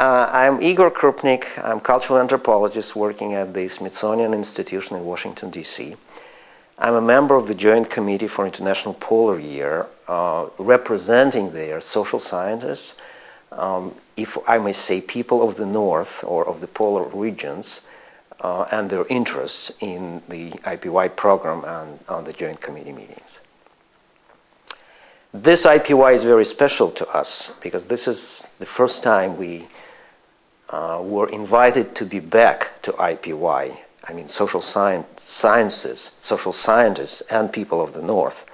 I'm Igor Krupnik. I'm cultural anthropologist working at the Smithsonian Institution in Washington, D.C. I'm a member of the Joint Committee for International Polar Year, representing there social scientists, if I may say people of the North or of the polar regions, and their interests in the IPY program and on the Joint Committee meetings. This IPY is very special to us because this is the first time we were invited to be back to IPY. I mean social sciences, social scientists and people of the North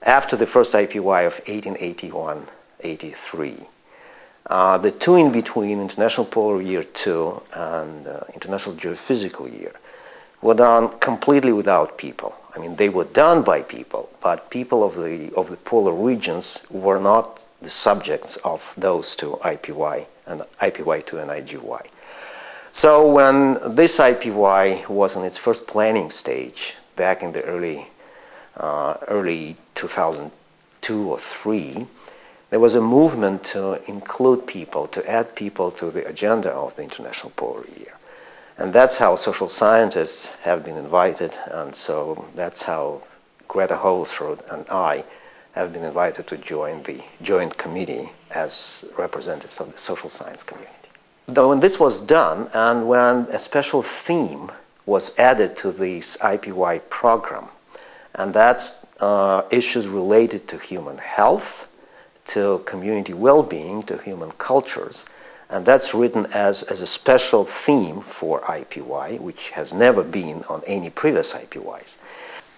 after the first IPY of 1881-83. The two in between, International Polar Year 2 and International Geophysical Year, were done completely without people. I mean, they were done by people, but people of the polar regions were not the subjects of those two IPY and IPY2 and IGY. So when this IPY was in its first planning stage back in the early 2002 or 3, there was a movement to include people, to add people to the agenda of the International Polar Year. And that's how social scientists have been invited, and so that's how Greta Holsrud and I have been invited to join the Joint Committee as representatives of the social science community. Though when this was done, and when a special theme was added to this IPY program, and that's issues related to human health, to community well-being, to human cultures, and that's written as a special theme for IPY, which has never been on any previous IPYs.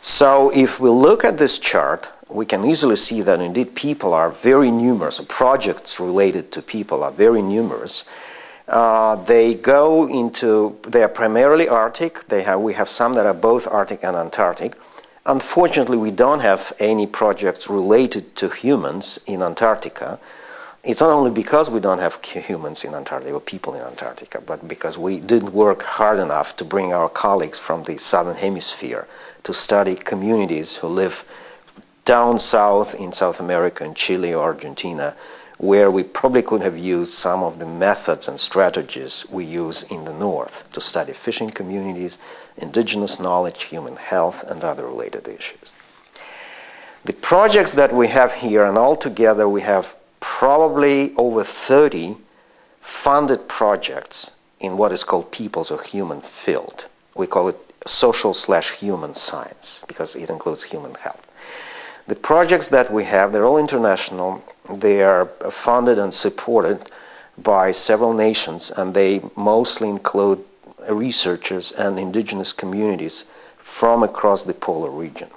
So if we look at this chart, we can easily see that indeed people are very numerous, projects related to people are very numerous. They are primarily Arctic. We have some that are both Arctic and Antarctic. Unfortunately, we don't have any projects related to humans in Antarctica. It's not only because we don't have humans in Antarctica or people in Antarctica, but because we didn't work hard enough to bring our colleagues from the Southern Hemisphere to study communities who live down south in South America, in Chile or Argentina, where we probably could have used some of the methods and strategies we use in the North to study fishing communities, indigenous knowledge, human health, and other related issues. The projects that we have here, and altogether we have probably over 30 funded projects in what is called peoples or human field. We call it social/human science because it includes human health. The projects that we have, they're all international. They are funded and supported by several nations, and they mostly include researchers and indigenous communities from across the polar region.